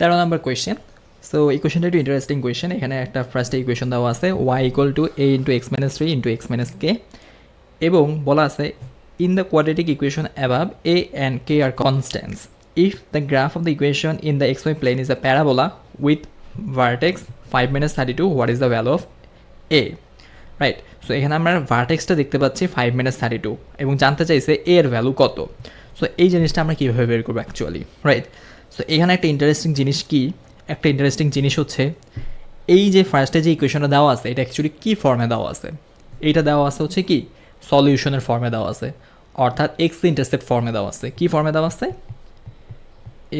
13 নম্বর question. So এই কোয়েশ্চেনটা একটু ইন্টারেস্টিং কোয়েশ্চেন। এখানে একটা ফার্স্টে ইকুয়েশন দেওয়া আছে y equal to a into x minus three into x minus k, এবং বলা আছে in the quadratic equation above a and k are constants if the graph of the equation in the xy plane is a parabola with vertex 5 minus 32, what is the value of a? Right. So এখানে আমরা ভার্টেক্সটা দেখতে পাচ্ছি 5 minus 32 এবং জানতে চাইছে a এর value কত। So এই জিনিসটা আমরা কীভাবে বের করবো অ্যাকচুয়ালি, রাইট। সো এখানে একটা ইন্টারেস্টিং জিনিস কি, একটা ইন্টারেস্টিং জিনিস হচ্ছে এই যে ফার্স্টে যে ইকুয়েশনটা দেওয়া আছে এটা অ্যাকচুয়ালি কী ফর্মে দেওয়া আছে, এইটা দেওয়া আছে হচ্ছে কি সলিউশনের ফর্মে দেওয়া আছে, অর্থাৎ এক্স ইন্টারসেপ্ট ফর্মে দেওয়া আছে। কী ফর্মে দেওয়া আছে?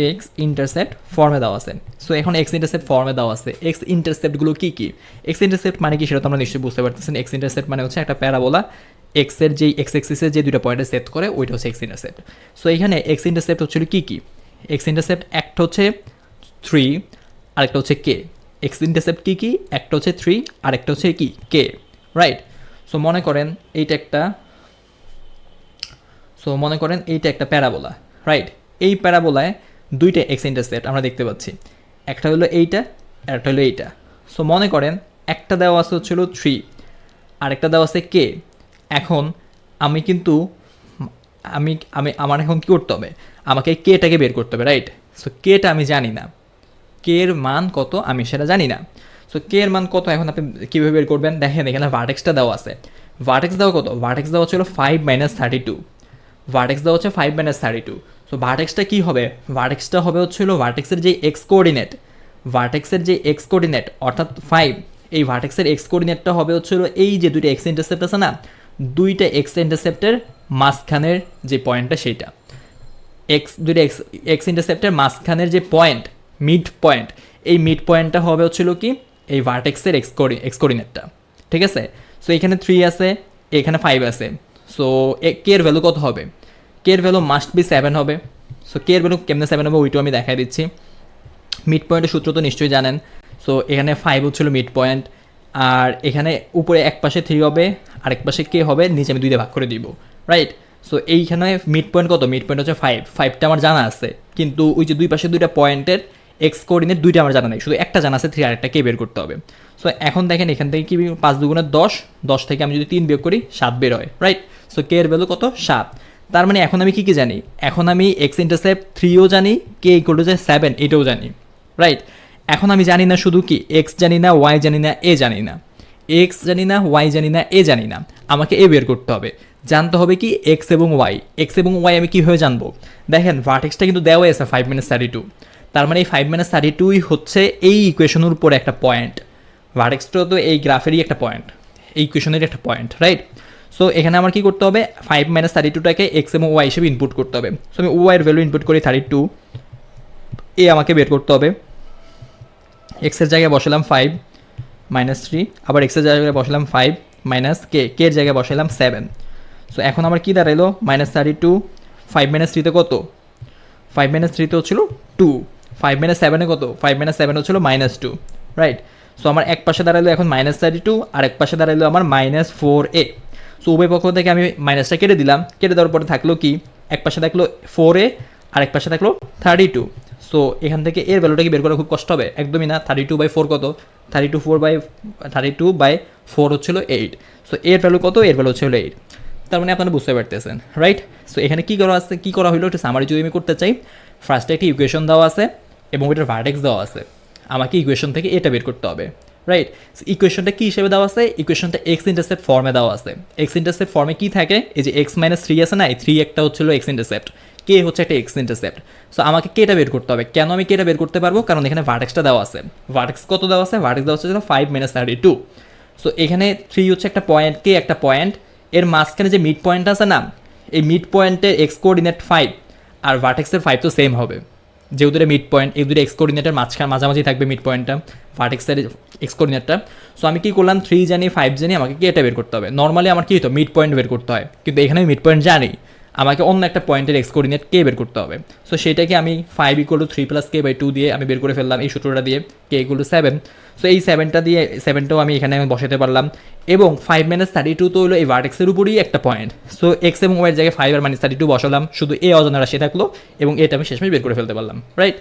এক্স ইন্টারসেপ্ট ফর্মে দেওয়া আছে। সো এখন এক্স ইন্টারসেপ্ট ফর্মে দেওয়া আছে। এক্স ইন্টারসেপ্টগুলো কী কী? এক্স ইন্টারসেপ্ট মানে কি সেটা তো আমরা নিশ্চয়ই বুঝতে পারতেছেন। এক্স ইন্টারসেপ্ট মানে হচ্ছে একটা প্যারাবোলা এক্সের যেই এক্স এক্সিসের যে দুটো পয়েন্টে সেট করে ওইটা হচ্ছে এক্স ইন্টারসেপ্ট। সো এখানে এক্স ইন্টারসেপ্ট হচ্ছিল কী কী? এক্স ইন্টারসেপ্ট একটা হচ্ছে 3, আরেকটা হচ্ছে কে। এক্স ইন্টারসেপ্ট কী কী? একটা হচ্ছে 3, আরেকটা হচ্ছে কি কে, রাইট। সো মনে করেন এইটা একটা প্যারাবোলা, রাইট। এই প্যারাবোলায় দুইটা এক্স ইন্টারসেপ্ট আমরা দেখতে পাচ্ছি, একটা হলো এইটা আর একটা হলো এইটা। সো মনে করেন একটা দেওয়া আছে হচ্ছিল 3, আরেকটা দেওয়া আছে কে। এখন আমি কিন্তু আমার এখন কী করতে হবে? আমাকে কেটাকে বের করতে হবে, রাইট। সো কেটা আমি জানি না, কে এর মান কত আমি সেটা জানি না। সো কে এর মান কত এখন আপনি কীভাবে বের করবেন? দেখেন এখানে ভার্টেক্সটা দেওয়া আছে। ভার্টেক্স দেওয়া কত? ভার্টেক্স দেওয়া হচ্ছিল 5 minus 32। ভার্টেক্স দেওয়া হচ্ছে 5 minus 32। সো ভার্টেক্সটা কী হবে? ভার্টেক্সটা হবে হচ্ছিল ভার্টেক্সের যে এক্স কোঅর্ডিনেট অর্থাৎ 5, এই ভার্টেক্সের এক্স কোঅর্ডিনেটটা হবে হচ্ছিল এই যে দুইটা এক্স ইন্টারসেপ্ট আছে না, দুইটা এক্স ইন্টারসেপ্টের মাঝখানের যে পয়েন্টটা সেইটা দুইটা এক্স ইন্টারসেপ্টের মাঝখানের যে পয়েন্ট, মিড পয়েন্ট, এই মিড পয়েন্টটা হবে হচ্ছিল কি এই ভার্টেক্সের এক্স কোঅর্ডিনেটটা, ঠিক আছে। সো এখানে 3 আছে, এখানে 5 আছে। সো কে এর ভ্যালু কত হবে? কে এর ভ্যালু মাস্ট বি 7 হবে। সো কে এর ভ্যালু কেমনে 7 হবে ওইটাও আমি দেখাই দিচ্ছি। মিড পয়েন্টের সূত্র তো নিশ্চয়ই জানেন। সো এখানে 5 হচ্ছিল মিড পয়েন্ট, আর এখানে উপরে এক পাশে 3 হবে, আরেক পাশে কে হবে, নিচে আমি 2 দিয়ে ভাগ করে দিব, রাইট। সো এইখানে মিড পয়েন্ট কত? মিড পয়েন্ট হচ্ছে 5টা আমার জানা আছে, কিন্তু ওই যে দুই পাশে দুইটা পয়েন্টের এক্স কোঅর্ডিনেট দুইটা আমার জানা নেই, শুধু একটা জানা আছে 3, আরেকটা কে বের করতে হবে। সো এখন দেখেন এখান থেকে কি 5 দুগুণে 10, 10 থেকে আমি যদি 3 বিয়োগ করি 7 বের হয়, রাইট। সো কে এর ভ্যালু কত? 7। তার মানে এখন আমি কী জানি? এখন আমি এক্স ইন্টারসেপ্ট 3ও জানি, কে ইকুয়াল টু 7 এটাও জানি, রাইট। এখন আমি জানি না শুধু কি এক্স জানি না, ওয়াই জানি না, এ জানি না। এক্স জানি না, ওয়াই জানি না, এ জানি না, আমাকে এ বের করতে হবে। জানতে হবে কি এক্স এবং ওয়াই আমি কীভাবে জানবো? দেখেন ভার্টেক্সটা কিন্তু দেওয়া আছে 5 minus 32। তার মানে এই 5 minus 32ই হচ্ছে এই ইকুয়েশনের উপর একটা পয়েন্ট। ভার্টেক্সটা তো এই গ্রাফেরই একটা পয়েন্ট, এই ইকুয়েশনেরই একটা পয়েন্ট, রাইট। সো এখানে আমার কী করতে হবে? 5 minus 32টাকে এক্স এবং ওয়াই হিসেবে ইনপুট করতে হবে। সো আমি ওয়াইয়ের ভ্যালু ইনপুট করি 32, এ আমাকে বের করতে হবে। এক্সের জায়গায় বসালাম 5 minus 3, আবার এক্সের জায়গায় বসালাম 5 মাইনাস কে এর জায়গায় বসালাম 7। সো এখন আমার কী দাঁড়াইলো? -32, 5 minus 3তে কত? 5 minus 3তে হচ্ছিল 2, 5 minus 7এ কত? 5 minus 7 হচ্ছিল -2, রাইট। সো আমার এক পাশে দাঁড়ালো এখন -32, আর এক পাশে দাঁড়ালো আমার -4a। সো উভয় পক্ষ থেকে আমি মাইনাসটা কেটে দিলাম, কেটে দেওয়ার পরে থাকলো কি এক পাশে থাকলো 4a, আর এক পাশে থাকলো 32। সো এখান থেকে এর ভ্যালুটা কি বের করা খুব কষ্ট হবে? একদমই না। 32/4 কত? 32/4 হচ্ছিল 8। সো এর ভ্যালু কত? এর ভ্যালু হচ্ছিল 8। তার মানে আপনারা বুঝতে পারতেছেন, রাইট। সো এখানে কী করা হলো একটু সামারি যদি আমি করতে চাই। ফার্স্টে একটি ইকুয়েশন দেওয়া আছে এবং ওইটার ভার্টেক্স দেওয়া আছে, আমাকে ইকুয়েশন থেকে এটা বের করতে হবে, রাইট। ইকুয়েশনটা কী হিসেবে দেওয়া আছে? ইকুয়েশনটা এক্স ইন্টারসেপ্ট ফর্মে দেওয়া আছে। এক্স ইন্টারসেপ্ট ফর্মে কী থাকে? এই যে x - 3 আছে না, এই 3 একটা হচ্ছিল এক্স ইন্টারসেপ্ট, কে হচ্ছে একটা এক্স ইন্টারসেপ্ট। সো আমাকে কেটা বের করতে হবে। কেন আমি কেটা বের করতে পারবো? কারণ এখানে ভার্টেক্সটা দেওয়া আছে। ভার্টেক্স কত দেওয়া আছে? ভার্টেক্স দেওয়া হচ্ছে 5 minus 32। সো এখানে 3 হচ্ছে একটা পয়েন্ট, কে একটা পয়েন্ট, এর মাঝখানে যে মিড পয়েন্ট আছে না, এই মিড পয়েন্টের এক্স কোঅর্ডিনেট 5 আর ভার্টেক্সের 5 তো সেম হবে, যেহেতু এটা মিড পয়েন্ট, এই দুটো এক্স কোঅর্ডিনেটের মাঝামাঝি থাকবে মিড পয়েন্টটা, ভার্টেক্সের এক্স কোঅর্ডিনেটটা। সো আমি কী করলাম? 3 জানি, 5 জানি, আমাকে কি এটা বের করতে হবে। নর্মালি আমার কী হতো? মিড পয়েন্ট বের করতে হয়, কিন্তু এখানে আমি মিড পয়েন্ট জানি, আমাকে অন্য একটা পয়েন্টের এক্স কোঅর্ডিনেট কে বের করতে হবে। সো সেটাকে আমি 5 = 3 + k/2 দিয়ে আমি বের করে ফেললাম এই সূত্রটা দিয়ে, k = 7। সো এই 7টাও আমি এখানে বসাতে পারলাম। এবং 5 minus 32 তো হলো এই ভার্টেক্সের উপরই একটা পয়েন্ট। সো এক্স এবং ওয়াইয়ের জায়গায় 5 আর -32 বসালাম, শুধু এ অজানা রাশি থাকলো এবং এটা আমি শেষমেশ বের করে ফেলতে পারলাম, রাইট।